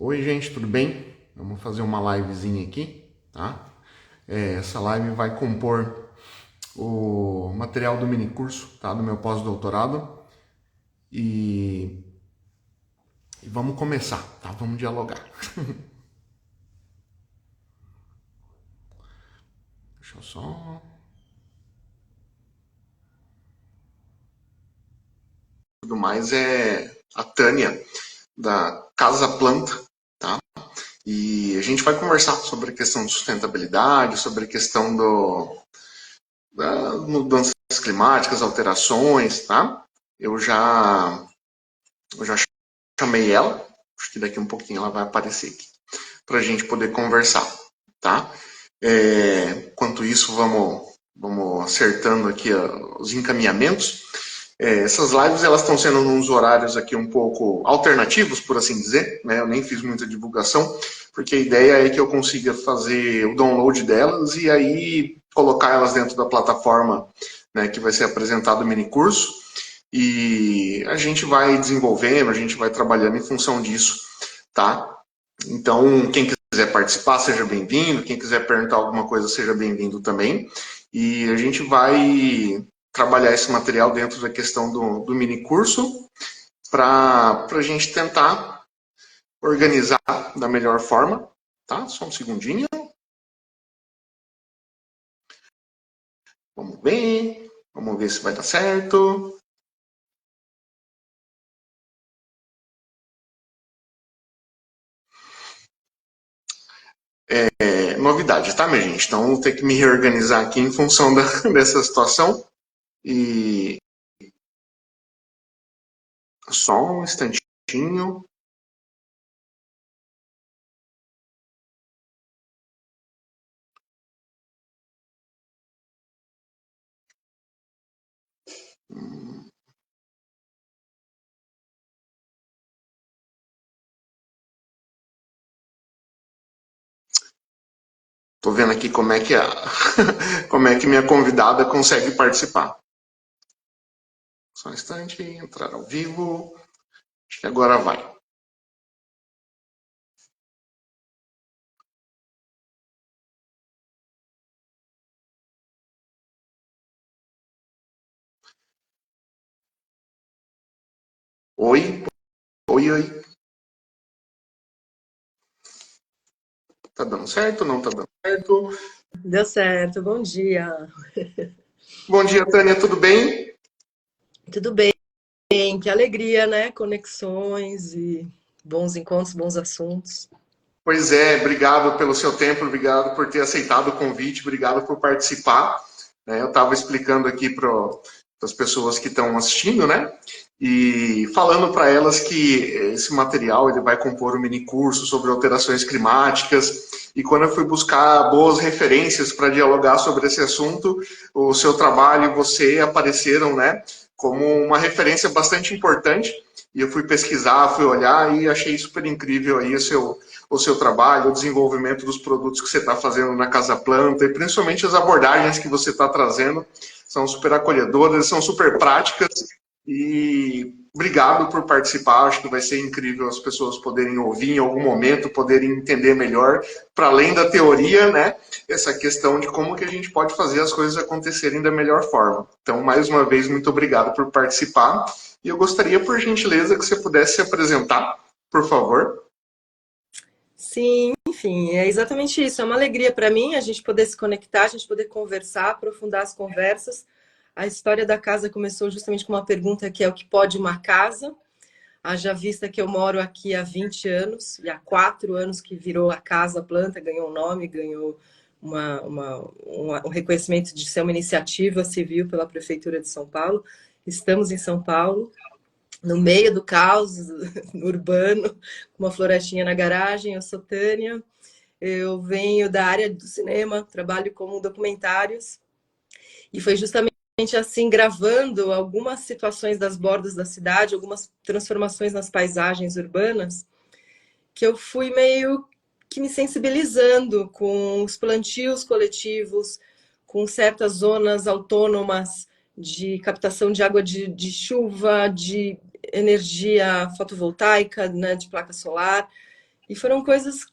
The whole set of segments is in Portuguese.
Oi, gente, tudo bem? Vamos fazer uma livezinha aqui, tá? Essa live vai compor o material do mini curso, tá? Do meu pós-doutorado e, vamos começar, tá? Vamos dialogar. Deixa eu só... Tudo mais é a Tânia, da Casa Planta, tá? E a gente vai conversar sobre a questão de sustentabilidade, sobre a questão das mudanças climáticas, alterações, tá? Eu já, eu já chamei ela, acho que daqui um pouquinho ela vai aparecer aqui, para a gente poder conversar, tá? Enquanto isso, vamos acertando aqui os encaminhamentos. Essas lives elas estão sendo nos horários aqui um pouco alternativos, por assim dizer, né? Eu nem fiz muita divulgação, porque a ideia é que eu consiga fazer o download delas e aí colocar elas dentro da plataforma, né, que vai ser apresentado o mini curso, e a gente vai desenvolvendo, a gente vai trabalhando em função disso, tá? Então, quem quiser participar, seja bem-vindo. Quem quiser perguntar alguma coisa, seja bem-vindo também. E a gente vai trabalhar esse material dentro da questão do mini curso para a gente tentar organizar da melhor forma, tá? Só um segundinho. Vamos ver se vai dar certo. Novidade, tá, minha gente? Então, vou ter que me reorganizar aqui em função dessa situação. E só um instantinho. Tô vendo aqui como é que como é que minha convidada consegue participar. Só um instante, entrar ao vivo. Acho que agora vai. Oi, oi. Tá dando certo? Não tá dando certo? Deu certo, bom dia. Bom dia, Tânia, tudo bem? Tudo bem? Que alegria, né? Conexões e bons encontros, bons assuntos. Pois é, obrigado pelo seu tempo, obrigado por ter aceitado o convite, obrigado por participar. Eu estava explicando aqui para as pessoas que estão assistindo, né? E falando para elas que esse material ele vai compor um mini curso sobre alterações climáticas. E quando eu fui buscar boas referências para dialogar sobre esse assunto, o seu trabalho e você apareceram, né, como uma referência bastante importante. E eu fui pesquisar, fui olhar e achei super incrível aí o seu trabalho, o desenvolvimento dos produtos que você está fazendo na Casa Planta e principalmente as abordagens que você está trazendo são super acolhedoras, são super práticas e obrigado por participar. Acho que vai ser incrível as pessoas poderem ouvir em algum momento, poderem entender melhor, para além da teoria, né? Essa questão de como que a gente pode fazer as coisas acontecerem da melhor forma. Então, mais uma vez, muito obrigado por participar. E eu gostaria, por gentileza, que você pudesse se apresentar, por favor. Sim, enfim, é exatamente isso. É uma alegria para mim a gente poder se conectar, a gente poder conversar, aprofundar as conversas. A história da casa começou justamente com uma pergunta que é o que pode uma casa? Haja vista que eu moro aqui há 20 anos e há 4 anos que virou a Casa Planta, ganhou um nome, ganhou um reconhecimento de ser uma iniciativa civil pela Prefeitura de São Paulo. Estamos em São Paulo, no meio do caos urbano, com uma florestinha na garagem. Eu sou Tânia, eu venho da área do cinema, trabalho com documentários, e foi justamente assim, gravando algumas situações das bordas da cidade, algumas transformações nas paisagens urbanas, que eu fui meio que me sensibilizando com os plantios coletivos, com certas zonas autônomas de captação de água de chuva, de energia fotovoltaica, né, de placa solar. E foram coisas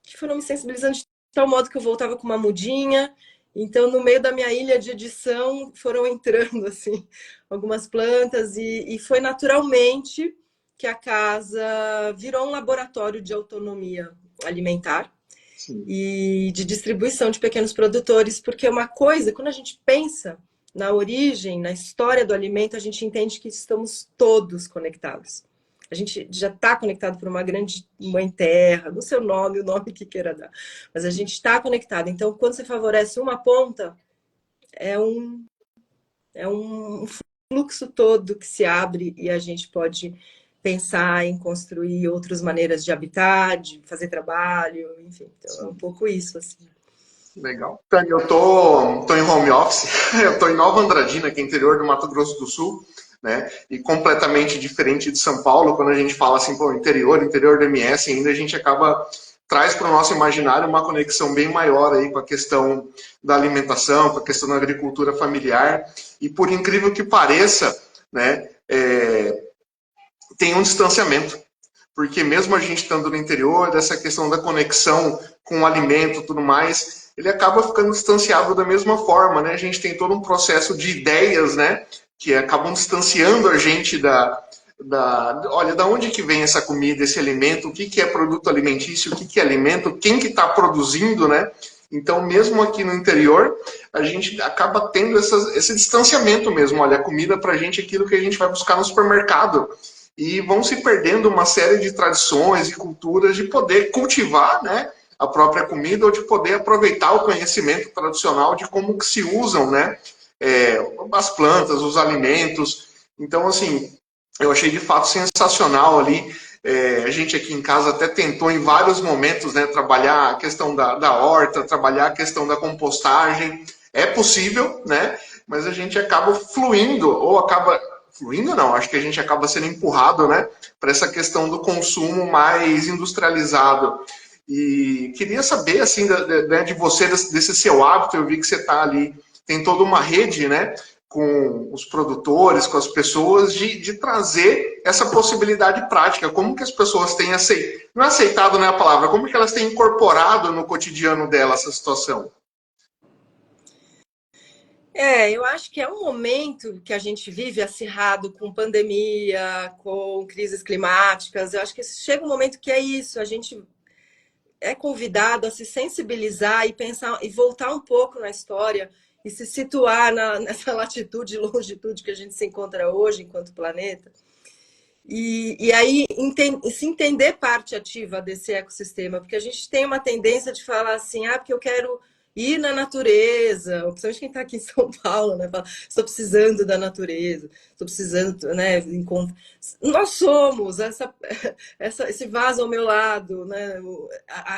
que foram me sensibilizando de tal modo que eu voltava com uma mudinha. Então, no meio da minha ilha de edição, foram entrando assim algumas plantas e foi naturalmente que a casa virou um laboratório de autonomia alimentar. Sim. E de distribuição de pequenos produtores, porque uma coisa, quando a gente pensa na origem, na história do alimento, a gente entende que estamos todos conectados. A gente já está conectado por uma grande mãe terra, no seu nome, o nome que queira dar. Mas a gente está conectado. Então, quando você favorece uma ponta, é um fluxo todo que se abre e a gente pode pensar em construir outras maneiras de habitar, de fazer trabalho, enfim. Então, é um pouco isso, assim. Legal. Eu tô em home office, eu tô em Nova Andradina, que é interior do Mato Grosso do Sul, né? E completamente diferente de São Paulo, quando a gente fala assim, pô, interior do MS, ainda a gente acaba traz para o nosso imaginário uma conexão bem maior aí com a questão da alimentação, com a questão da agricultura familiar. E por incrível que pareça, né, tem um distanciamento. Porque mesmo a gente estando no interior, essa questão da conexão com o alimento e tudo mais, ele acaba ficando distanciado da mesma forma, né? A gente tem todo um processo de ideias, né? Que acabam distanciando a gente olha, da onde que vem essa comida, esse alimento, o que que é produto alimentício, o que que é alimento, quem que está produzindo, né? Então, mesmo aqui no interior, a gente acaba tendo esse distanciamento mesmo. Olha, a comida para a gente é aquilo que a gente vai buscar no supermercado. E vão se perdendo uma série de tradições e culturas de poder cultivar, né, a própria comida ou de poder aproveitar o conhecimento tradicional de como que se usam, né, as plantas, os alimentos. Então, assim, eu achei de fato sensacional ali. A gente aqui em casa até tentou em vários momentos, né, trabalhar a questão da horta, trabalhar a questão da compostagem. É possível, né, mas a gente acaba fluindo ou acaba fluindo não, acho que a gente acaba sendo empurrado, né, para essa questão do consumo mais industrializado. E queria saber, assim, de você, desse seu hábito, eu vi que você está ali, tem toda uma rede, né, com os produtores, com as pessoas, de trazer essa possibilidade prática. Como que as pessoas têm aceitado, não aceitado, né, a palavra, como que elas têm incorporado no cotidiano dela essa situação? Eu acho que é um momento que a gente vive acirrado com pandemia, com crises climáticas. Eu acho que chega um momento que é isso, a gente é convidado a se sensibilizar e pensar e voltar um pouco na história e se situar nessa latitude e longitude que a gente se encontra hoje enquanto planeta. E aí se entender parte ativa desse ecossistema, porque a gente tem uma tendência de falar assim, porque eu quero ir na natureza, principalmente quem está aqui em São Paulo, né? Fala, estou precisando da natureza, estou precisando, né? Nós somos esse vaso ao meu lado, né?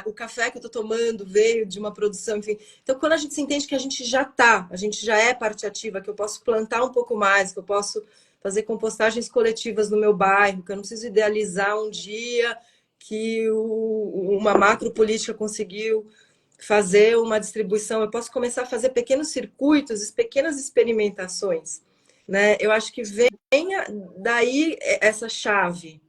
O café que eu estou tomando veio de uma produção, enfim. Então, quando a gente se entende que a gente já é parte ativa, que eu posso plantar um pouco mais, que eu posso fazer compostagens coletivas no meu bairro, que eu não preciso idealizar um dia que uma macro política conseguiu fazer uma distribuição. Eu posso começar a fazer pequenos circuitos, pequenas experimentações, né? Eu acho que vem daí essa chave.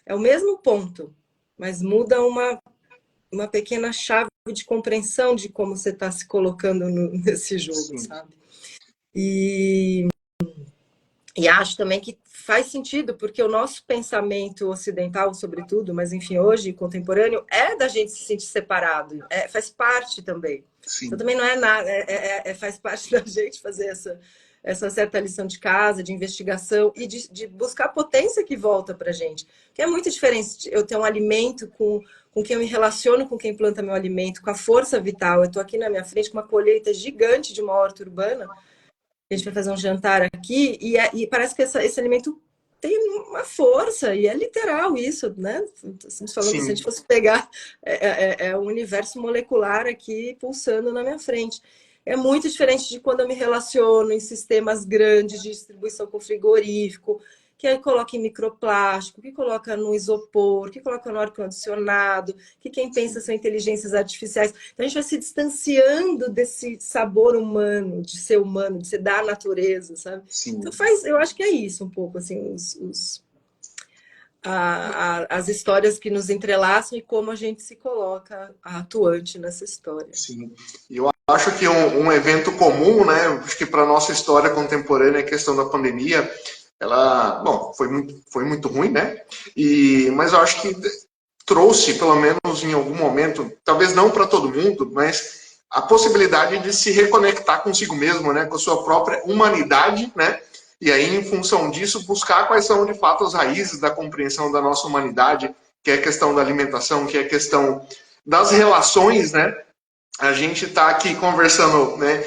É o mesmo ponto, mas muda uma pequena chave de compreensão de como você está se colocando nesse jogo, Sim. sabe? E acho também que faz sentido, porque o nosso pensamento ocidental, sobretudo, mas enfim, hoje, contemporâneo, é da gente se sentir separado, faz parte também. Sim. Então também não é nada, faz parte da gente fazer essa certa lição de casa, de investigação e de buscar a potência que volta para a gente. Que é muito diferente eu ter um alimento com quem eu me relaciono, com quem planta meu alimento, com a força vital. Eu estou aqui na minha frente com uma colheita gigante de uma horta urbana. A gente vai fazer um jantar aqui e parece que esse alimento tem uma força, e é literal isso, né? Estamos falando, se a gente fosse pegar o universo molecular aqui pulsando na minha frente. É muito diferente de quando eu me relaciono em sistemas grandes de distribuição com frigorífico, que aí coloca em microplástico, que coloca no isopor, que coloca no ar-condicionado, que quem pensa são inteligências artificiais. Então a gente vai se distanciando desse sabor humano, de ser da natureza, sabe? Sim. Então eu acho que é isso um pouco, assim, as histórias que nos entrelaçam e como a gente se coloca atuante nessa história. Sim. E eu acho que um evento comum, né? Acho que para a nossa história contemporânea, a questão da pandemia, ela, bom, foi muito ruim, né? Mas eu acho que trouxe, pelo menos em algum momento, talvez não para todo mundo, mas a possibilidade de se reconectar consigo mesmo, né? Com a sua própria humanidade, né? E aí, em função disso, buscar quais são, de fato, as raízes da compreensão da nossa humanidade, que é a questão da alimentação, que é a questão das relações, né? A gente está aqui conversando, né,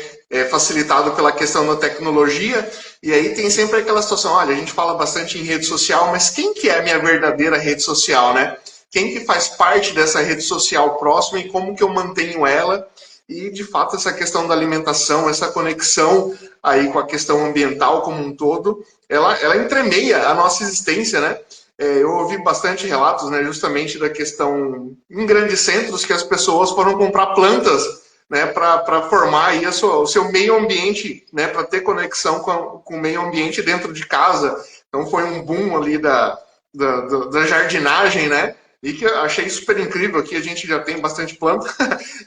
facilitado pela questão da tecnologia, e aí tem sempre aquela situação, olha, a gente fala bastante em rede social, mas quem que é a minha verdadeira rede social, né? Quem que faz parte dessa rede social próxima e como que eu mantenho ela? E, de fato, essa questão da alimentação, essa conexão aí com a questão ambiental como um todo, ela entremeia a nossa existência, né? Eu ouvi bastante relatos, né, justamente da questão em grandes centros que as pessoas foram comprar plantas, né, para formar aí o seu meio ambiente, né, para ter conexão com o meio ambiente dentro de casa. Então foi um boom ali da jardinagem, né? E que eu achei super incrível. Aqui a gente já tem bastante planta,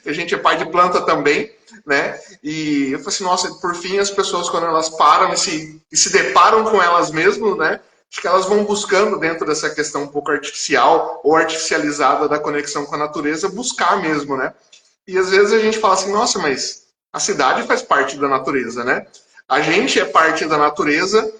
a gente é pai de planta também, né? E eu falei assim, nossa, por fim as pessoas, quando elas param e se deparam com elas mesmas, né? Acho que elas vão buscando dentro dessa questão um pouco artificial ou artificializada da conexão com a natureza, buscar mesmo, né? E às vezes a gente fala assim, nossa, mas a cidade faz parte da natureza, né? A gente é parte da natureza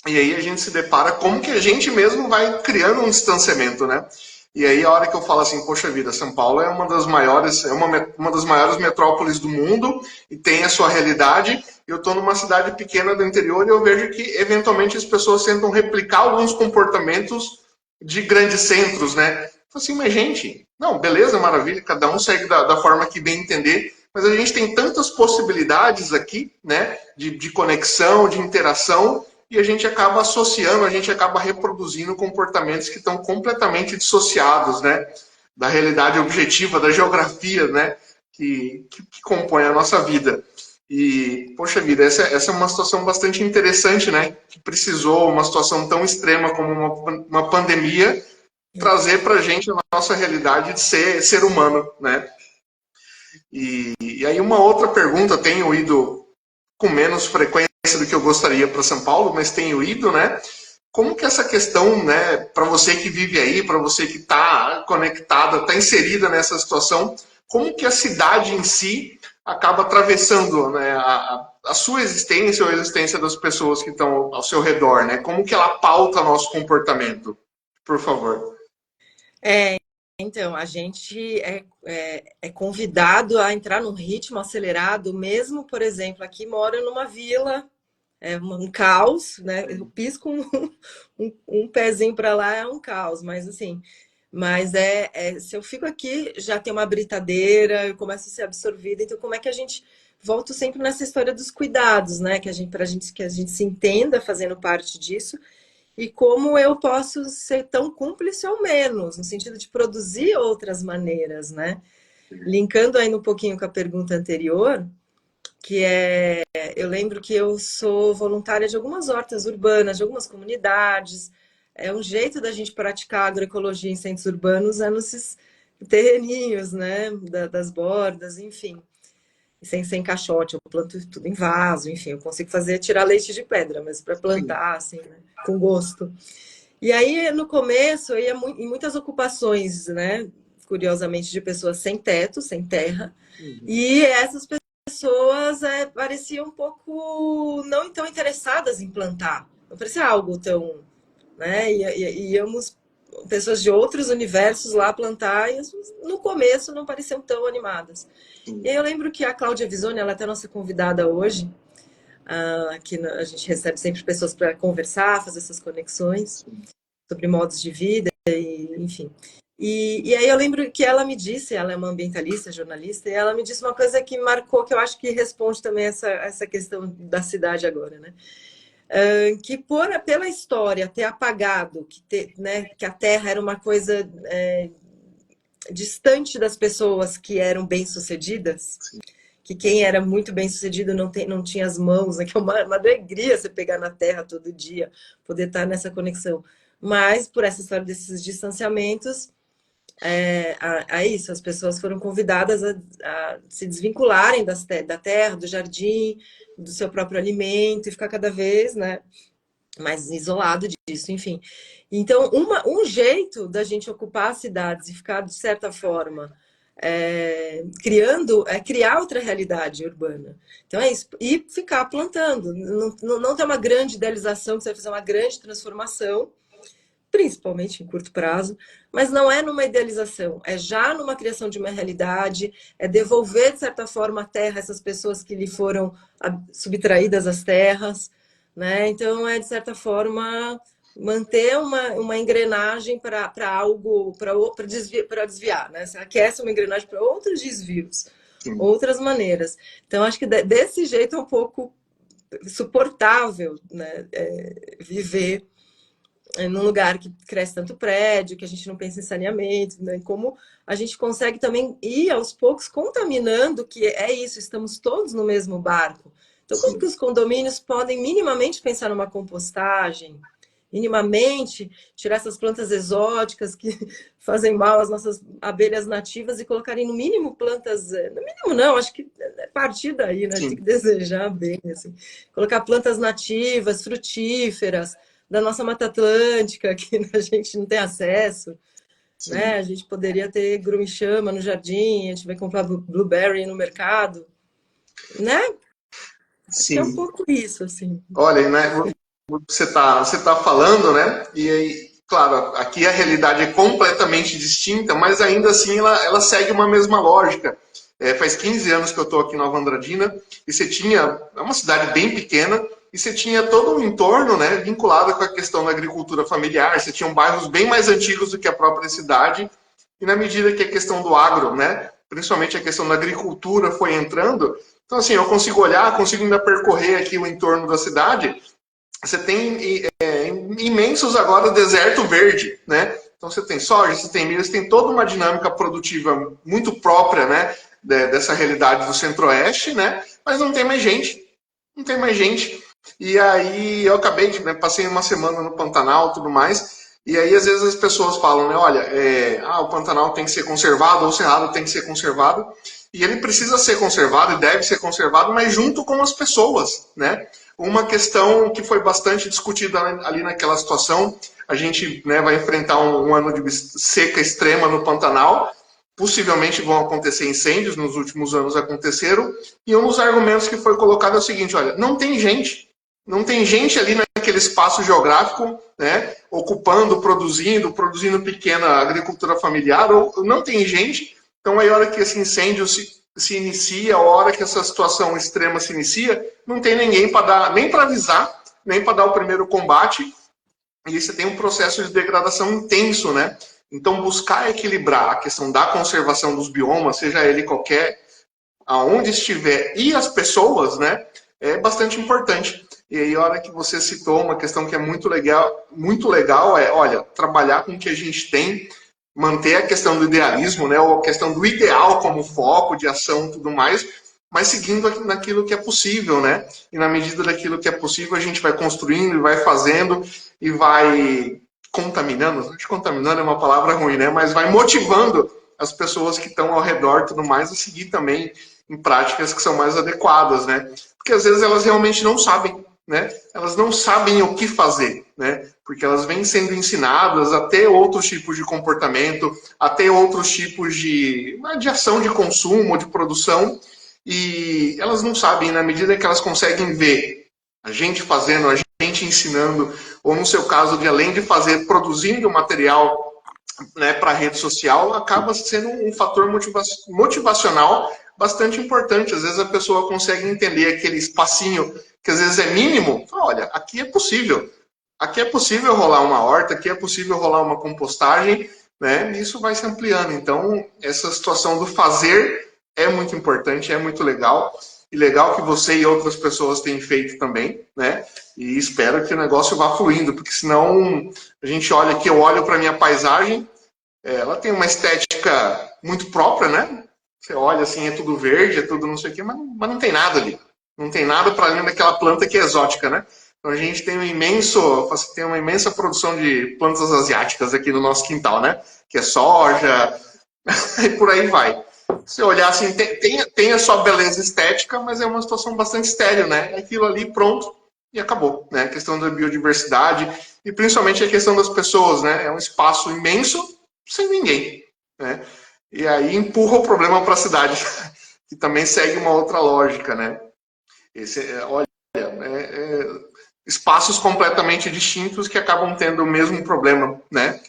e aí a gente se depara como que a gente mesmo vai criando um distanciamento, né? E aí a hora que eu falo assim, poxa vida, São Paulo é uma das maiores, uma das maiores metrópoles do mundo e tem a sua realidade. Eu estou numa cidade pequena do interior e eu vejo que eventualmente as pessoas tentam replicar alguns comportamentos de grandes centros, né? Assim, mas gente, não, beleza, maravilha, cada um segue da forma que bem entender, mas a gente tem tantas possibilidades aqui, né, de conexão, de interação, e a gente acaba associando, a gente acaba reproduzindo comportamentos que estão completamente dissociados, né, da realidade objetiva, da geografia, né, que compõe a nossa vida. E, poxa vida, essa é uma situação bastante interessante, né, que precisou uma situação tão extrema como uma pandemia trazer para a gente a nossa realidade de ser humano, né. E aí uma outra pergunta, tenho ido com menos frequência do que eu gostaria para São Paulo, mas tenho ido, né? Como que essa questão, né, para você que vive aí, para você que está conectada, está inserida nessa situação, como que a cidade em si acaba atravessando, né, a sua existência ou a existência das pessoas que estão ao seu redor, né? Como que ela pauta nosso comportamento? Por favor. Então, a gente é convidado a entrar num ritmo acelerado, mesmo, por exemplo, aqui moro numa vila, é um caos, né? Eu pisco um pezinho para lá é um caos, mas assim, mas se eu fico aqui, já tem uma britadeira, eu começo a ser absorvida. Então, como é que a gente volto sempre nessa história dos cuidados, né? Que a gente se entenda fazendo parte disso e como eu posso ser tão cúmplice ou menos, no sentido de produzir outras maneiras, né? Linkando aí um pouquinho com a pergunta anterior, que eu lembro que eu sou voluntária de algumas hortas urbanas, de algumas comunidades. É um jeito da gente praticar agroecologia em centros urbanos é nesses terreninhos, né? Das bordas, enfim. Sem caixote, eu planto tudo em vaso, enfim, eu consigo tirar leite de pedra, mas para plantar, assim, né? Com gosto. E aí, no começo, eu ia em muitas ocupações, né? Curiosamente, de pessoas sem teto, sem terra. E essas pessoas pareciam um pouco não tão interessadas em plantar. Não parecia algo tão... né? Íamos pessoas de outros universos lá plantar e no começo não pareciam tão animadas. E aí eu lembro que a Cláudia Visoni, ela é até nossa convidada hoje, que a gente recebe sempre pessoas para conversar, fazer essas conexões sobre modos de vida, enfim. E aí eu lembro que ela me disse, ela é uma ambientalista, jornalista, e ela me disse uma coisa que marcou, que eu acho que responde também essa questão da cidade agora, né? Que pela história ter apagado, né, que a Terra era uma coisa distante das pessoas que eram bem-sucedidas, que quem era muito bem sucedido não tinha as mãos, né? Que é uma alegria você pegar na terra todo dia, poder estar nessa conexão. Mas, por essa história desses distanciamentos, a isso, as pessoas foram convidadas a se desvincularem da terra, do jardim, do seu próprio alimento, e ficar cada vez, né, mais isolado disso, enfim. Então, um jeito da gente ocupar as cidades e ficar, de certa forma, criar outra realidade urbana. Então é isso. E ficar plantando. Não ter uma grande idealização, que você vai fazer uma grande transformação, principalmente em curto prazo, mas não é numa idealização, é já numa criação de uma realidade, é devolver, de certa forma, a terra a essas pessoas que lhe foram subtraídas as terras, né? Então, de certa forma, manter uma engrenagem para algo, para desviar, né? Você aquece uma engrenagem para outros desvios, outras maneiras. Então, acho que desse jeito é um pouco suportável, né? Viver num lugar que cresce tanto prédio, que a gente não pensa em saneamento, né? Como a gente consegue também ir aos poucos contaminando, que é isso, estamos todos no mesmo barco. Então, como que os condomínios podem minimamente pensar numa compostagem, minimamente tirar essas plantas exóticas que fazem mal às nossas abelhas nativas e colocarem no mínimo plantas, no mínimo não, acho que é partir daí, né? Tem que desejar bem, assim. Colocar plantas nativas, frutíferas, da nossa Mata Atlântica, que a gente não tem acesso, né? A gente poderia ter grume-chama no jardim, a gente vai comprar blueberry no mercado, né? Acho que é um pouco isso, assim. Olha, né, você tá falando, né? E aí, claro, aqui a realidade é completamente distinta, mas ainda assim ela segue uma mesma lógica. Faz 15 anos que eu estou aqui em Nova Andradina, e você tinha, é uma cidade bem pequena, e você tinha todo um entorno, né, vinculado com a questão da agricultura familiar, você tinha bairros bem mais antigos do que a própria cidade, e na medida que a questão do agro, né, principalmente a questão da agricultura foi entrando, então assim, eu consigo olhar, consigo ainda percorrer aqui o entorno da cidade, você tem imensos agora deserto verde, né? Então você tem soja, você tem milho, você tem toda uma dinâmica produtiva muito própria, né, dessa realidade do Centro-Oeste, né? Mas não tem mais gente, não tem mais gente. E aí eu acabei de, né, passei uma semana no Pantanal, e tudo mais. E aí às vezes as pessoas falam, né, olha, o Pantanal tem que ser conservado, ou o Cerrado tem que ser conservado. E ele precisa ser conservado e deve ser conservado, mas junto com as pessoas, né? Uma questão que foi bastante discutida ali naquela situação, a gente, né, vai enfrentar um ano de seca extrema no Pantanal, possivelmente vão acontecer incêndios, nos últimos anos aconteceram, e um dos argumentos que foi colocado é o seguinte, olha, não tem gente ali naquele espaço geográfico, né, ocupando, produzindo pequena agricultura familiar, ou não tem gente, então aí a hora que esse incêndio se inicia, a hora que essa situação extrema se inicia, não tem ninguém para dar, nem para avisar, nem para dar o primeiro combate, e você tem um processo de degradação intenso, né? Então, buscar equilibrar a questão da conservação dos biomas, seja ele qualquer, aonde estiver, e as pessoas, né? É bastante importante. E aí, a hora que você citou uma questão que é muito legal é, olha, trabalhar com o que a gente tem, manter a questão do idealismo, né? Ou a questão do ideal como foco de ação e tudo mais, mas seguindo naquilo que é possível, né? E na medida daquilo que é possível, a gente vai construindo e vai fazendo e vai contaminando. Acho que contaminando é uma palavra ruim, né? Mas vai motivando as pessoas que estão ao redor e tudo mais a seguir também em práticas que são mais adequadas, né? Porque às vezes elas realmente não sabem, né? Elas não sabem o que fazer, né? Porque elas vêm sendo ensinadas a ter outros tipos de comportamento, a ter outros tipos de ação de consumo, de produção, e elas não sabem, na medida que elas conseguem ver a gente fazendo, a gente ensinando, ou no seu caso, de além de fazer, produzindo material, né, para a rede social, acaba sendo um fator motivacional bastante importante. Às vezes a pessoa consegue entender aquele espacinho que às vezes é mínimo, fala, olha, aqui é possível rolar uma horta, aqui é possível rolar uma compostagem, né, e isso vai se ampliando. Então, essa situação do fazer é muito importante, é muito legal. E legal que você e outras pessoas têm feito também, né? E espero que o negócio vá fluindo, porque senão a gente olha aqui, eu olho para minha paisagem, ela tem uma estética muito própria, né? Você olha assim, é tudo verde, é tudo não sei o quê, mas não tem nada ali. Não tem nada para além daquela planta que é exótica, né? Então a gente tem uma imensa produção de plantas asiáticas aqui no nosso quintal, né? Que é soja, e por aí vai. Se olhar assim, tem a sua beleza estética, mas é uma situação bastante estéril, né? É aquilo ali pronto e acabou, né? A questão da biodiversidade e principalmente a questão das pessoas, né? É um espaço imenso sem ninguém, né? E aí empurra o problema para a cidade, que também segue uma outra lógica, né? Olha, espaços completamente distintos que acabam tendo o mesmo problema, né?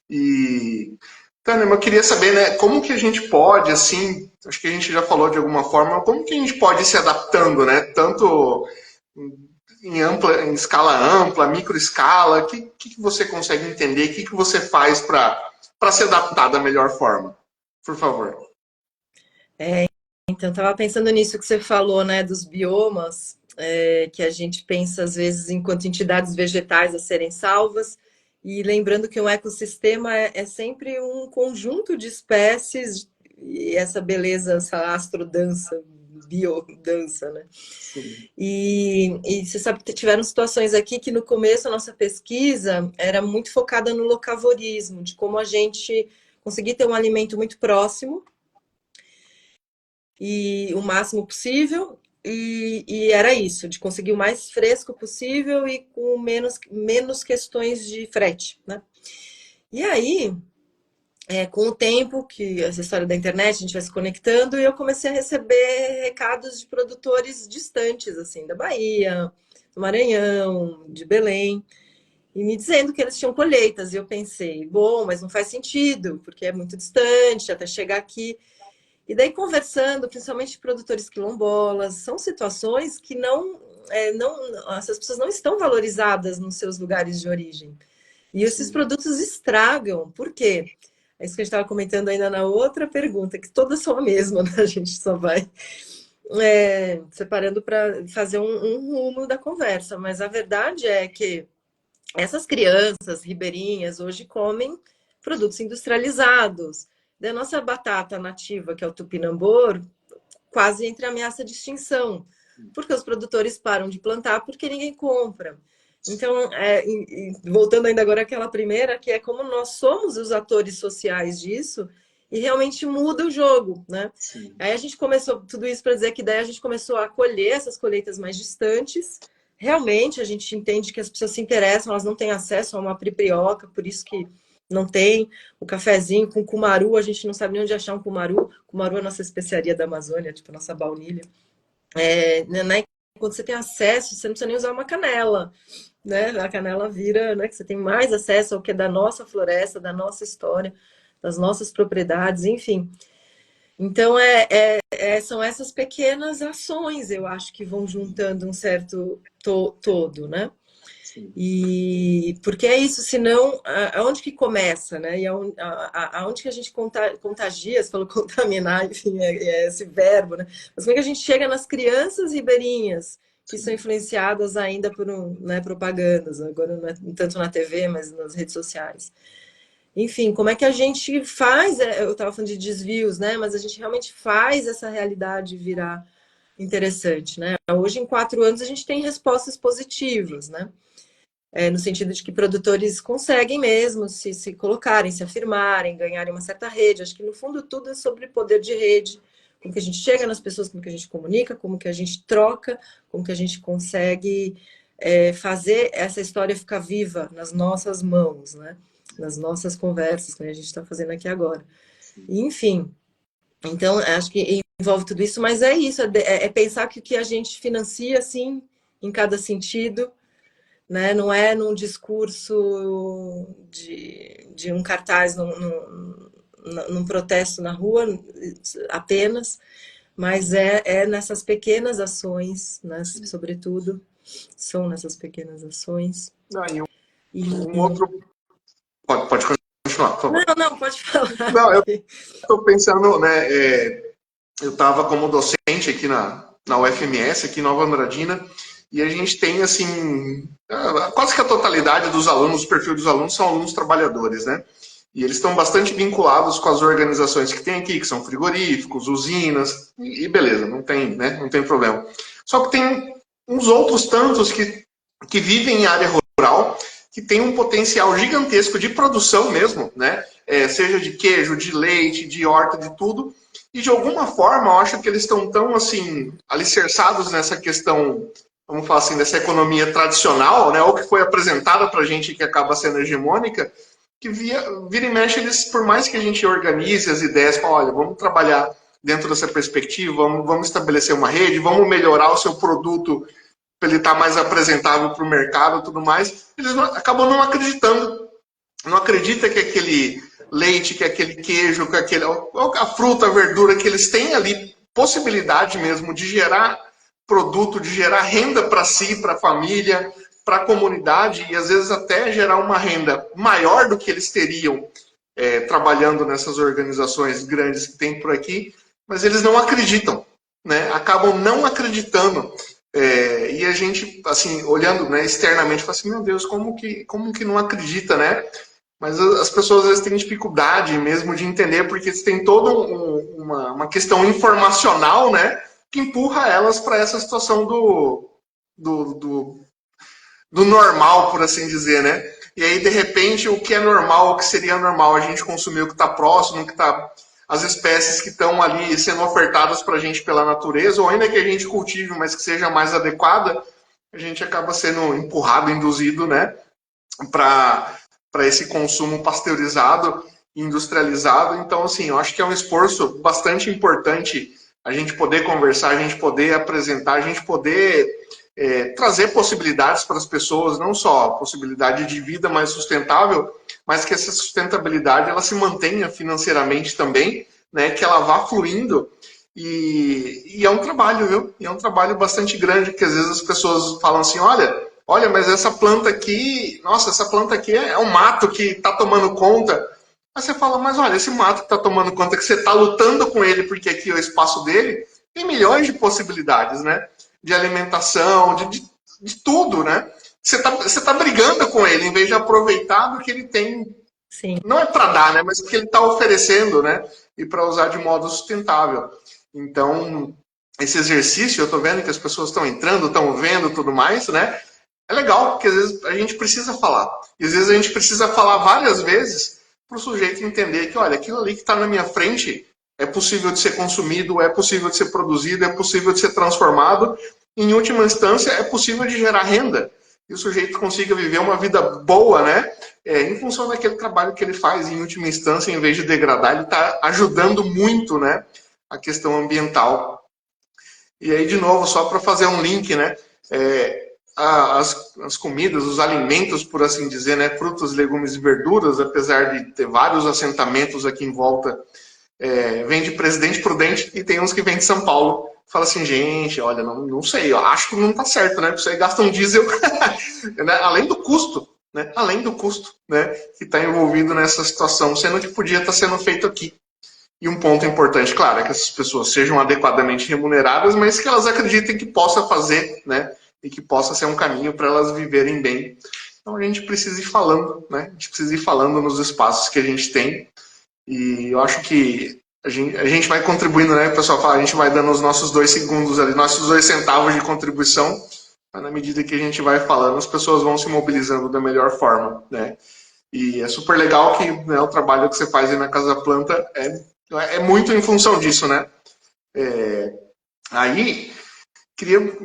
E, Tânia, eu queria saber, né, como que a gente pode, assim, acho que a gente já falou de alguma forma, como que a gente pode ir se adaptando, né? Tanto em escala ampla, micro escala, o que você consegue entender, o que você faz para se adaptar da melhor forma? Por favor. Então, estava pensando nisso que você falou, né, dos biomas, que a gente pensa, às vezes, enquanto entidades vegetais a serem salvas, e lembrando que um ecossistema é sempre um conjunto de espécies, e essa beleza, essa astrodança, biodança, né? Sim. E você sabe que tiveram situações aqui que no começo a nossa pesquisa era muito focada no locavorismo, de como a gente conseguir ter um alimento muito próximo, e o máximo possível, e era isso, de conseguir o mais fresco possível e com menos questões de frete, né? E aí, com o tempo, que essa história da internet, a gente vai se conectando, e eu comecei a receber recados de produtores distantes, assim, da Bahia, do Maranhão, de Belém, e me dizendo que eles tinham colheitas. E eu pensei, bom, mas não faz sentido, porque é muito distante até chegar aqui. E daí, conversando, principalmente produtores quilombolas, são situações que essas pessoas não estão valorizadas nos seus lugares de origem. E esses produtos estragam. Por quê? É isso que a gente estava comentando ainda na outra pergunta, que todas são a mesma, né? A gente só vai separando para fazer um rumo da conversa. Mas a verdade é que essas crianças ribeirinhas hoje comem produtos industrializados. Da nossa batata nativa, que é o tupinambor, quase entre ameaça de extinção, porque os produtores param de plantar porque ninguém compra. Então, voltando ainda agora àquela primeira, que é como nós somos os atores sociais disso, e realmente muda o jogo, né? Sim. Aí a gente começou, tudo isso para dizer que daí a gente começou a colher essas colheitas mais distantes. Realmente, a gente entende que as pessoas se interessam, elas não têm acesso a uma priprioca, por isso que não tem. O cafezinho com cumaru, a gente não sabe nem onde achar um cumaru. Cumaru é a nossa especiaria da Amazônia, tipo a nossa baunilha. Né? Quando você tem acesso, você não precisa nem usar uma canela, né? A canela vira, né? Que você tem mais acesso ao que é da nossa floresta, da nossa história, das nossas propriedades, enfim. Então, são essas pequenas ações, eu acho, que vão juntando um certo todo, né? Sim. E porque é isso, senão, aonde que começa, né? E aonde que a gente contagia, você falou contaminar, enfim, é esse verbo, né? Mas como é que a gente chega nas crianças ribeirinhas, que são influenciadas ainda por propagandas, agora não é tanto na TV, mas nas redes sociais. Enfim, como é que a gente faz, eu estava falando de desvios, né? Mas a gente realmente faz essa realidade virar interessante, né? Hoje, em 4 anos, a gente tem respostas positivas, né? No sentido de que produtores conseguem mesmo se colocarem, se afirmarem, ganharem uma certa rede. Acho que, no fundo, tudo é sobre poder de rede, como que a gente chega nas pessoas, como que a gente comunica, como que a gente troca, como que a gente consegue fazer essa história ficar viva nas nossas mãos, né? Nas nossas conversas, que a gente está fazendo aqui agora. E, enfim, então, acho que envolve tudo isso, mas é isso, é pensar que o que a gente financia, assim, em cada sentido, né? Não é num discurso de um cartaz num protesto na rua apenas, mas nessas pequenas ações, né? Sobretudo, são nessas pequenas ações. Um outro... Pode continuar, por favor. Não, pode falar. Não, eu estou pensando, né? Eu estava como docente aqui na UFMS, aqui em Nova Andradina, e a gente tem, assim, quase que a totalidade dos alunos, o perfil dos alunos são alunos trabalhadores, né? E eles estão bastante vinculados com as organizações que tem aqui, que são frigoríficos, usinas, e beleza, não tem, né? Não tem problema. Só que tem uns outros tantos que vivem em área rural, que tem um potencial gigantesco de produção mesmo, né? Seja de queijo, de leite, de horta, de tudo. E de alguma forma, eu acho que eles estão tão assim alicerçados nessa questão, vamos falar assim, dessa economia tradicional, né? Ou que foi apresentada para a gente que acaba sendo hegemônica, que vira e mexe eles, por mais que a gente organize as ideias, fala, olha, vamos trabalhar dentro dessa perspectiva, vamos estabelecer uma rede, vamos melhorar o seu produto para ele estar mais apresentável para o mercado e tudo mais, eles acabam não acreditando. Não acredita que aquele leite, que aquele queijo, que a fruta, a verdura, que eles têm ali possibilidade mesmo de gerar produto, de gerar renda para si, para a família, para a comunidade e às vezes até gerar uma renda maior do que eles teriam trabalhando nessas organizações grandes que tem por aqui, mas eles não acreditam, né? Acabam não acreditando. E a gente, assim, olhando, né, externamente, fala assim, meu Deus, como que não acredita, né? Mas as pessoas às vezes têm dificuldade mesmo de entender, porque tem toda uma questão informacional, né, que empurra elas para essa situação do normal, por assim dizer, né? E aí, de repente, o que é normal, o que seria normal, a gente consumir o que está próximo, o que está as espécies que estão ali sendo ofertadas para a gente pela natureza, ou ainda que a gente cultive, mas que seja mais adequada, a gente acaba sendo empurrado, induzido, né, para esse consumo pasteurizado e industrializado. Então, assim, eu acho que é um esforço bastante importante a gente poder conversar, a gente poder apresentar, a gente poder trazer possibilidades para as pessoas, não só possibilidade de vida mais sustentável, mas que essa sustentabilidade ela se mantenha financeiramente também, né, que ela vá fluindo. E é um trabalho, viu? E é um trabalho bastante grande, que às vezes as pessoas falam assim, olha, mas essa planta aqui, nossa, essa planta aqui é um mato que está tomando conta. Aí você fala, mas olha, esse mato que está tomando conta, que você está lutando com ele porque aqui é o espaço dele, tem milhões de possibilidades, né? De alimentação, de tudo, né? Você tá brigando com ele, em vez de aproveitar do que ele tem. Sim. Não é para dar, né? Mas o que ele está oferecendo, né? E para usar de modo sustentável. Então, esse exercício, eu estou vendo que as pessoas estão entrando, estão vendo tudo mais, né? É legal, porque às vezes a gente precisa falar. E às vezes a gente precisa falar várias vezes para o sujeito entender que, olha, aquilo ali que está na minha frente é possível de ser consumido, é possível de ser produzido, é possível de ser transformado. Em última instância, é possível de gerar renda. E o sujeito consiga viver uma vida boa, né? Em função daquele trabalho que ele faz. Em última instância, em vez de degradar, ele está ajudando muito, né? A questão ambiental. E aí, de novo, só para fazer um link, né? As comidas, os alimentos, por assim dizer, né? Frutas, legumes e verduras, apesar de ter vários assentamentos aqui em volta, vem de Presidente Prudente e tem uns que vêm de São Paulo. Fala assim, gente, olha, não sei, eu acho que não tá certo, né? Porque você gasta um diesel, né? Além do custo, né? Além do custo, né? Que está envolvido nessa situação, sendo que podia estar sendo feito aqui. E um ponto importante, claro, é que essas pessoas sejam adequadamente remuneradas, mas que elas acreditem que possa fazer, né? E que possa ser um caminho para elas viverem bem. Então a gente precisa ir falando, né? A gente precisa ir falando nos espaços que a gente tem. E eu acho que a gente vai contribuindo, né? O pessoal fala, a gente vai dando os nossos 2 segundos ali, nossos 2 centavos de contribuição, mas na medida que a gente vai falando, as pessoas vão se mobilizando da melhor forma, né? E é super legal que, né, o trabalho que você faz aí na Casa Planta é muito em função disso, né? Aí,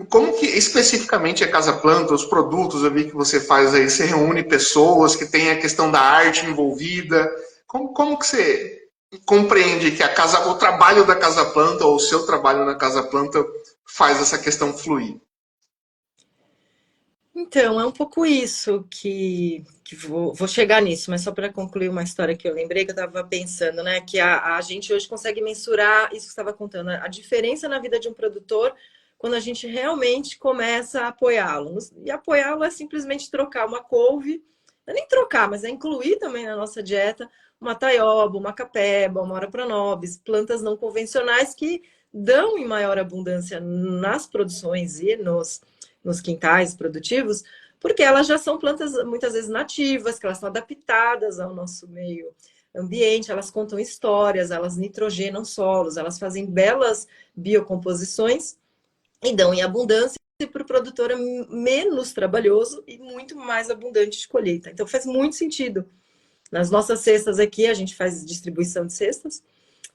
como que especificamente a Casa Planta, os produtos, eu vi que você faz aí, você reúne pessoas que tem a questão da arte envolvida, como que você compreende que o trabalho da Casa Planta ou o seu trabalho na Casa Planta faz essa questão fluir? Então, é um pouco isso que vou chegar nisso, mas só para concluir uma história que eu lembrei, que eu estava pensando, né? Que a gente hoje consegue mensurar isso que você estava contando, a diferença na vida de um produtor quando a gente realmente começa a apoiá-lo. E apoiá-lo é simplesmente trocar uma couve, não é nem trocar, mas é incluir também na nossa dieta uma taioba, uma capeba, uma ora pronobis, plantas não convencionais que dão em maior abundância nas produções e nos quintais produtivos, porque elas já são plantas muitas vezes nativas, que elas são adaptadas ao nosso meio ambiente, elas contam histórias, elas nitrogenam solos, elas fazem belas biocomposições e dão em abundância para o produtor é menos trabalhoso e muito mais abundante de colheita. Então faz muito sentido. Nas nossas cestas aqui, a gente faz distribuição de cestas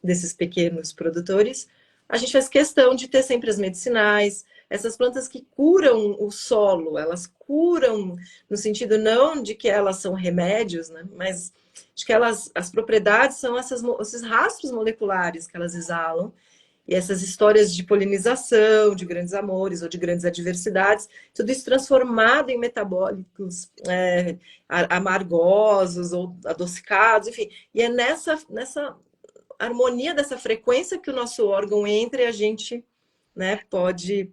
desses pequenos produtores. A gente faz questão de ter sempre as medicinais, essas plantas que curam o solo, elas curam no sentido não de que elas são remédios, né? Mas de que as propriedades são esses rastros moleculares que elas exalam. E essas histórias de polinização, de grandes amores ou de grandes adversidades, tudo isso transformado em metabólicos amargosos ou adocicados, enfim. E é nessa harmonia dessa frequência que o nosso órgão entra e a gente, né, pode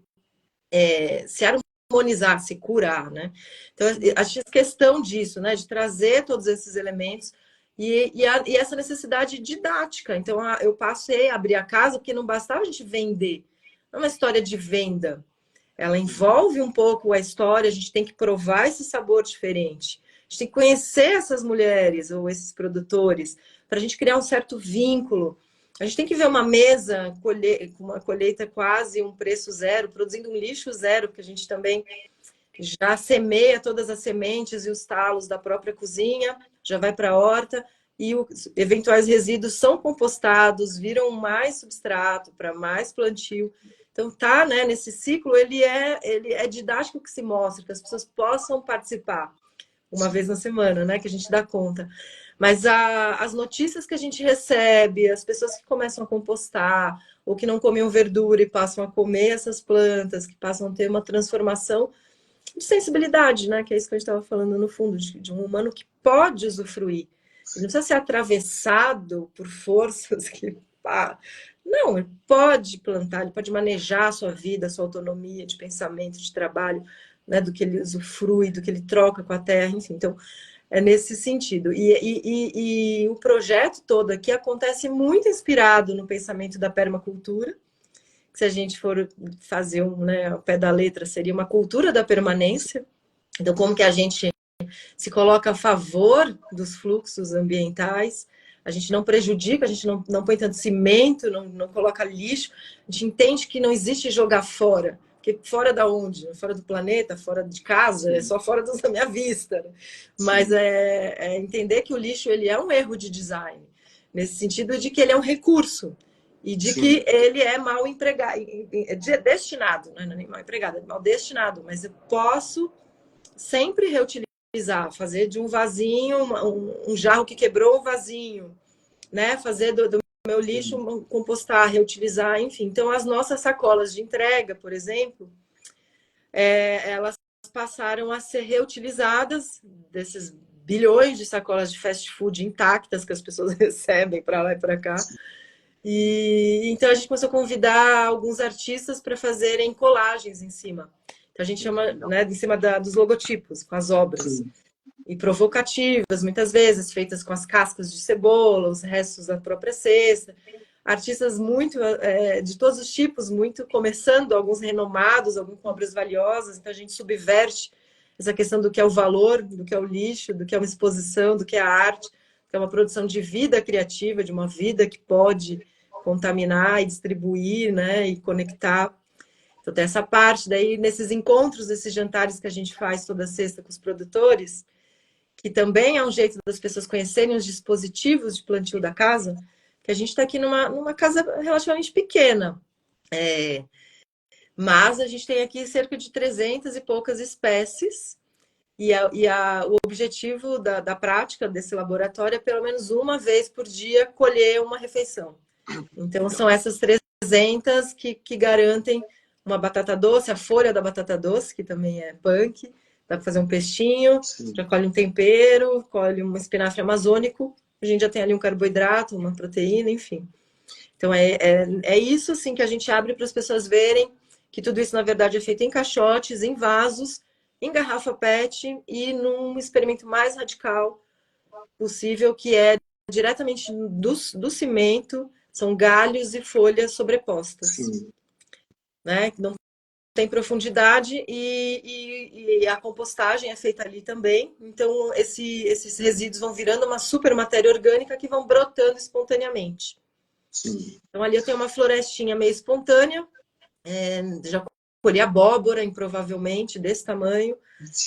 se harmonizar, se curar, né? Então, a gente faz questão disso, né, de trazer todos esses elementos e essa necessidade didática. Então, eu passei a abrir a casa porque não bastava a gente vender. Não é uma história de venda. Ela envolve um pouco a história, a gente tem que provar esse sabor diferente. A gente tem que conhecer essas mulheres ou esses produtores para a gente criar um certo vínculo. A gente tem que ver uma mesa com uma colheita quase um preço zero, produzindo um lixo zero, porque a gente também já semeia todas as sementes e os talos da própria cozinha, já vai para a horta, e os eventuais resíduos são compostados, viram mais substrato para mais plantio. Então, tá, né, nesse ciclo, ele é didático que se mostra, que as pessoas possam participar uma vez na semana, né, que a gente dá conta. Mas as notícias que a gente recebe, as pessoas que começam a compostar, ou que não comiam verdura e passam a comer essas plantas, que passam a ter uma transformação de sensibilidade, né? Que é isso que a gente estava falando no fundo, de um humano que pode usufruir. Ele não precisa ser atravessado por forças que... Não, ele pode plantar, ele pode manejar a sua vida, a sua autonomia de pensamento, de trabalho, né? Do que ele usufrui, do que ele troca com a terra, enfim. Então, é nesse sentido. E o projeto todo aqui acontece muito inspirado no pensamento da permacultura. Se a gente for fazer ao pé da letra, seria uma cultura da permanência. Então, como que a gente se coloca a favor dos fluxos ambientais, a gente não prejudica, a gente não põe tanto cimento, não coloca lixo, a gente entende que não existe jogar fora. Porque fora da onde? Fora do planeta, fora de casa, é só fora da minha vista. Mas é entender que o lixo ele é um erro de design, nesse sentido de que ele é um recurso. E de que ele é mal empregado, destinado, não é nem mal empregado, é mal destinado, mas eu posso sempre reutilizar, fazer de um vasinho, um jarro que quebrou o vasinho, né? Fazer do meu lixo, compostar, reutilizar, enfim. Então, as nossas sacolas de entrega, por exemplo, elas passaram a ser reutilizadas, desses bilhões de sacolas de fast food intactas que as pessoas recebem para lá e para cá. E então a gente começou a convidar alguns artistas para fazerem colagens em cima. Então a gente chama, né, em cima dos logotipos, com as obras. E provocativas, muitas vezes, feitas com as cascas de cebola, os restos da própria cesta. Artistas muito de todos os tipos, muito começando, alguns renomados, alguns com obras valiosas. Então a gente subverte essa questão do que é o valor, do que é o lixo, do que é uma exposição, do que é a arte, que é uma produção de vida criativa, de uma vida que pode contaminar e distribuir, né, e conectar. Então tem essa parte. Daí, nesses encontros, esses jantares que a gente faz toda sexta com os produtores, que também é um jeito das pessoas conhecerem os dispositivos de plantio da casa, que a gente está aqui numa casa relativamente pequena. Mas a gente tem aqui cerca de 300 e poucas espécies, o objetivo da prática desse laboratório é pelo menos uma vez por dia colher uma refeição. Então são essas 300 que garantem uma batata doce, a folha da batata doce, que também é punk, dá para fazer um peixinho, já colhe um tempero, colhe um espinafre amazônico, a gente já tem ali um carboidrato, uma proteína, enfim. Então é isso assim que a gente abre para as pessoas verem que tudo isso na verdade é feito em caixotes, em vasos, em garrafa PET e num experimento mais radical possível, que é diretamente do cimento, são galhos e folhas sobrepostas. Né? Não tem profundidade e a compostagem é feita ali também. Então, esses resíduos vão virando uma super matéria orgânica que vão brotando espontaneamente. Sim. Então, ali eu tenho uma florestinha meio espontânea, já colhi abóbora, improvavelmente, desse tamanho,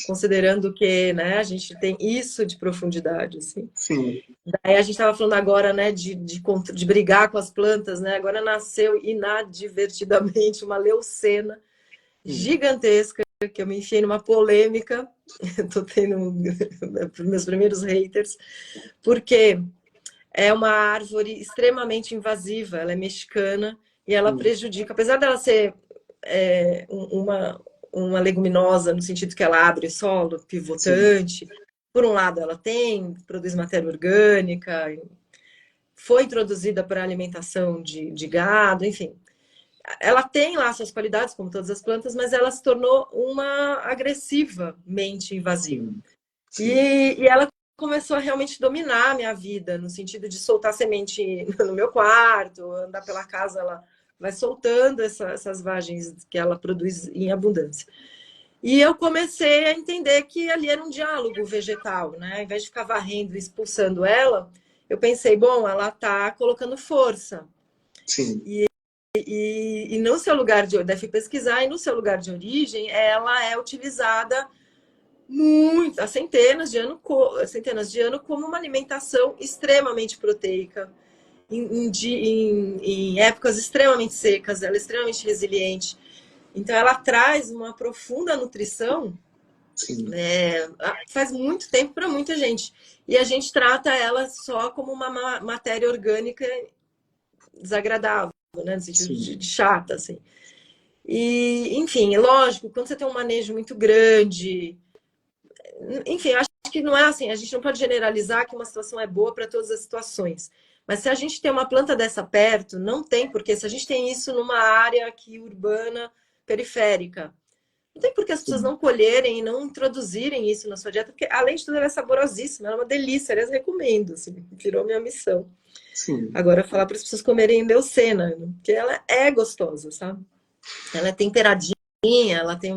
considerando que, né, a gente tem isso de profundidade, assim. Sim. Daí a gente estava falando agora, né, de brigar com as plantas, né? Agora nasceu inadvertidamente uma leucena gigantesca, que eu me enfiei numa polêmica, estou tendo meus primeiros haters, porque é uma árvore extremamente invasiva, ela é mexicana e ela prejudica, apesar dela ser uma leguminosa, no sentido que ela abre solo, pivotante. Sim. Por um lado, ela produz matéria orgânica, foi introduzida para alimentação de gado, enfim. Ela tem lá suas qualidades, como todas as plantas, mas ela se tornou uma agressivamente invasiva. Sim. Sim. E ela começou a realmente dominar a minha vida, no sentido de soltar semente no meu quarto, andar pela casa, ela vai soltando essas vagens que ela produz em abundância. E eu comecei a entender que ali era um diálogo vegetal, né? Ao invés de ficar varrendo e expulsando ela, eu pensei, bom, ela está colocando força. Sim. E no seu lugar de... Daí fui pesquisar, e no seu lugar de origem, ela é utilizada há centenas de anos como uma alimentação extremamente proteica. Em épocas extremamente secas, ela é extremamente resiliente. Então, ela traz uma profunda nutrição faz muito tempo para muita gente. E a gente trata ela só como uma matéria orgânica desagradável, né? No sentido de chata, assim. E, enfim, é lógico, quando você tem um manejo muito grande... Enfim, acho que não é assim, a gente não pode generalizar que uma situação é boa para todas as situações. Mas se a gente tem uma planta dessa perto, não tem porque se a gente tem isso numa área aqui urbana, periférica, não tem por que as pessoas não colherem e não introduzirem isso na sua dieta, porque além de tudo ela é saborosíssima, ela é uma delícia, aliás, recomendo, assim, virou minha missão. Sim. Agora, falar para as pessoas comerem leucena, porque ela é gostosa, sabe? Ela é temperadinha, ela tem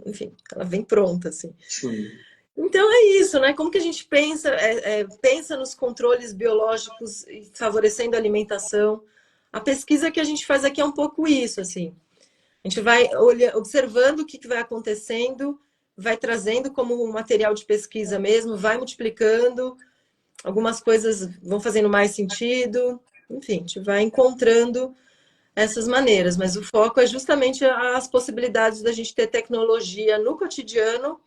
enfim, ela vem pronta, assim. Sim. Então é isso, né? Como que a gente pensa, pensa nos controles biológicos favorecendo a alimentação? A pesquisa que a gente faz aqui é um pouco isso, assim. A gente vai observando o que vai acontecendo, vai trazendo como material de pesquisa mesmo, vai multiplicando, algumas coisas vão fazendo mais sentido, enfim, a gente vai encontrando essas maneiras, mas o foco é justamente as possibilidades da gente ter tecnologia no cotidiano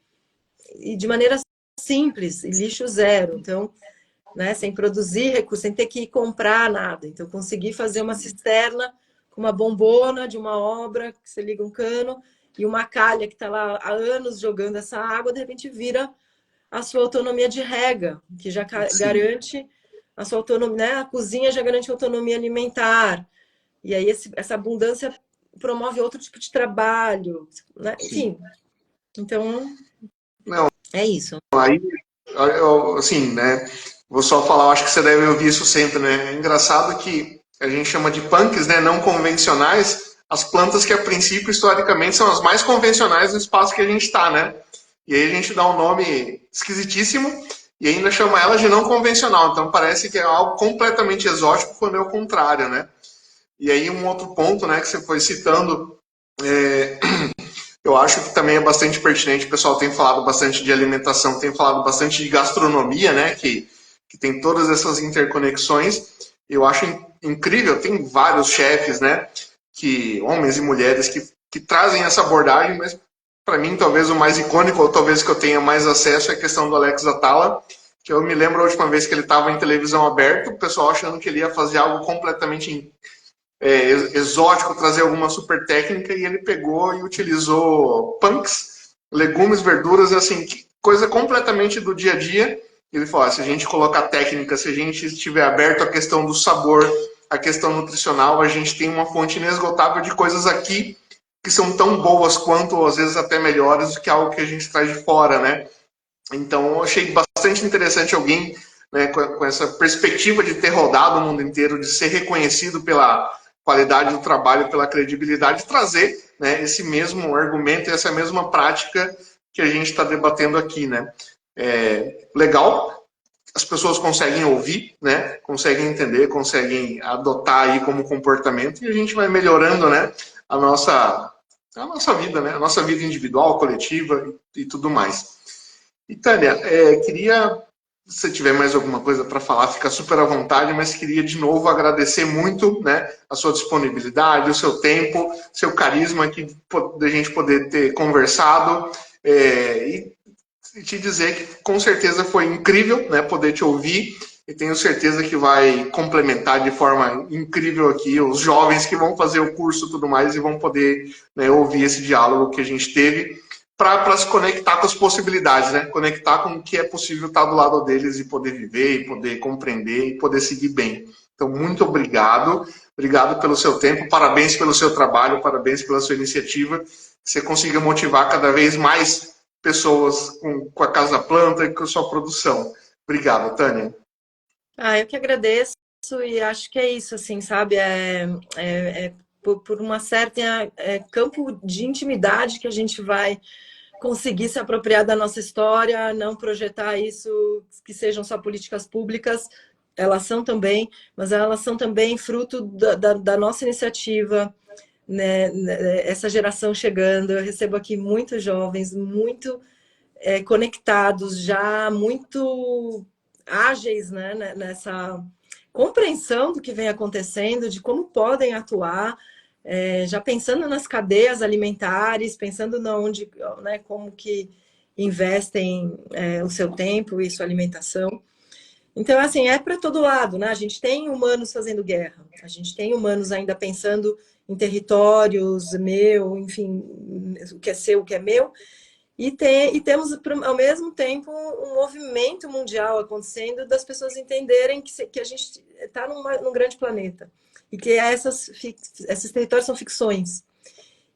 e de maneira simples, e lixo zero. Então, né, sem produzir recursos, sem ter que comprar nada. Então, conseguir fazer uma cisterna com uma bombona de uma obra, que você liga um cano, e uma calha que está lá há anos jogando essa água, de repente vira a sua autonomia de rega, que já garante a sua autonomia, né? A cozinha já garante autonomia alimentar. E aí essa abundância promove outro tipo de trabalho, né? Enfim. Então, é isso. Aí, assim, né? Vou só falar, eu acho que você deve ouvir isso sempre, né? É engraçado que a gente chama de punks, né? Não convencionais, as plantas que a princípio, historicamente, são as mais convencionais do espaço que a gente está, né? E aí a gente dá um nome esquisitíssimo e ainda chama elas de não convencional. Então parece que é algo completamente exótico quando é o contrário, né? E aí um outro ponto, né, que você foi citando, eu acho que também é bastante pertinente. O pessoal tem falado bastante de alimentação, tem falado bastante de gastronomia, né, que tem todas essas interconexões. Eu acho incrível, tem vários chefes, né, homens e mulheres que trazem essa abordagem, mas para mim talvez o mais icônico, ou talvez que eu tenha mais acesso, é a questão do Alex Atala, que eu me lembro a última vez que ele estava em televisão aberta, o pessoal achando que ele ia fazer algo completamente exótico, trazer alguma super técnica, e ele pegou e utilizou punks, legumes, verduras, assim, coisa completamente do dia a dia. Ele falou, se a gente colocar técnica, se a gente estiver aberto à questão do sabor, à questão nutricional, a gente tem uma fonte inesgotável de coisas aqui que são tão boas quanto, ou às vezes até melhores do que algo que a gente traz de fora, né? Então, eu achei bastante interessante alguém, né, com essa perspectiva de ter rodado o mundo inteiro, de ser reconhecido pela qualidade do trabalho, pela credibilidade, trazer né, esse mesmo argumento, essa mesma prática que a gente está debatendo aqui, né? Legal, as pessoas conseguem ouvir, né? Conseguem entender, conseguem adotar aí como comportamento e a gente vai melhorando, né? A nossa vida, né? A nossa vida individual, coletiva e tudo mais. E Tânia, queria, se você tiver mais alguma coisa para falar, fica super à vontade, mas queria de novo agradecer muito, né, a sua disponibilidade, o seu tempo, seu carisma aqui, da gente poder ter conversado, e te dizer que com certeza foi incrível, né, poder te ouvir e tenho certeza que vai complementar de forma incrível aqui os jovens que vão fazer o curso e tudo mais e vão poder, né, ouvir esse diálogo que a gente teve para se conectar com as possibilidades, né? Conectar com o que é possível estar do lado deles e poder viver, e poder compreender e poder seguir bem. Então, muito obrigado. Obrigado pelo seu tempo, parabéns pelo seu trabalho, parabéns pela sua iniciativa. Que você consiga motivar cada vez mais pessoas com a Casa Planta e com a sua produção. Obrigado, Tânia. Eu que agradeço e acho que é isso, assim, sabe? Por uma certa campo de intimidade que a gente vai conseguir se apropriar da nossa história, não projetar isso que sejam só políticas públicas, elas são também, mas elas são também fruto da nossa iniciativa, né? Essa geração chegando, eu recebo aqui muitos jovens, muito conectados, já muito ágeis, né? Nessa compreensão do que vem acontecendo, de como podem atuar, já pensando nas cadeias alimentares, pensando onde, né, como que investem o seu tempo e sua alimentação. Então, assim, é para todo lado, né? A gente tem humanos fazendo guerra, a gente tem humanos ainda pensando em territórios, enfim, o que é seu, o que é meu, e temos, ao mesmo tempo, um movimento mundial acontecendo das pessoas entenderem que a gente está num grande planeta e que esses territórios são ficções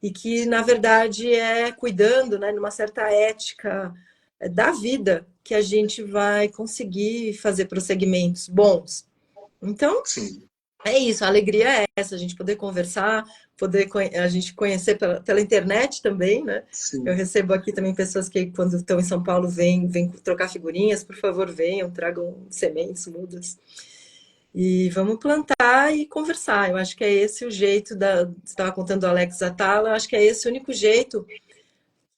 e que, na verdade, cuidando, né, numa certa ética da vida que a gente vai conseguir fazer prosseguimentos bons. Então, Sim. é isso, a alegria é essa, a gente poder conversar, a gente conhecer pela internet também, né? Sim. Eu recebo aqui também pessoas que, quando estão em São Paulo, vêm trocar figurinhas, por favor, venham, tragam sementes, mudas. E vamos plantar e conversar. Eu acho que é esse o jeito você estava contando do Alex Atala, eu acho que é esse o único jeito,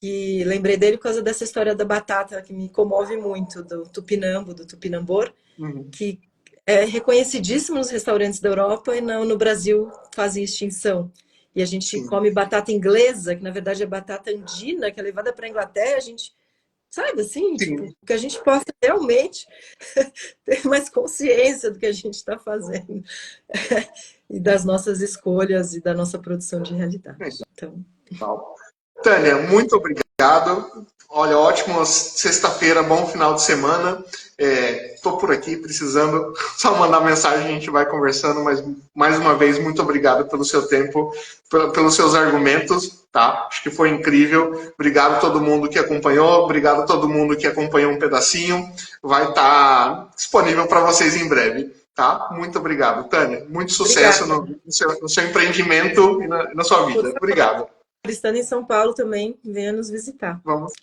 e lembrei dele por causa dessa história da batata, que me comove muito, do tupinambo, do tupinambor, que é reconhecidíssimo nos restaurantes da Europa e no Brasil fazem extinção. E a gente come batata inglesa, que na verdade é batata andina, que é levada para a Inglaterra, a gente, sabe assim, tipo, que a gente possa realmente ter mais consciência do que a gente está fazendo e das nossas escolhas e da nossa produção de realidade. Então... Tânia, muito obrigado. Olha, ótima sexta-feira, bom final de semana. Estou por aqui precisando só mandar mensagem, a gente vai conversando, mas mais uma vez, muito obrigado pelo seu tempo, pelos seus argumentos, tá? Acho que foi incrível. Obrigado a todo mundo que acompanhou, obrigado a todo mundo que acompanhou um pedacinho. Vai estar disponível para vocês em breve, tá? Muito obrigado, Tânia. Muito sucesso no seu empreendimento e na sua vida. Obrigado. Estando em São Paulo também, venha nos visitar. Vamos.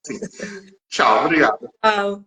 Sim. Tchau, obrigado. Tchau.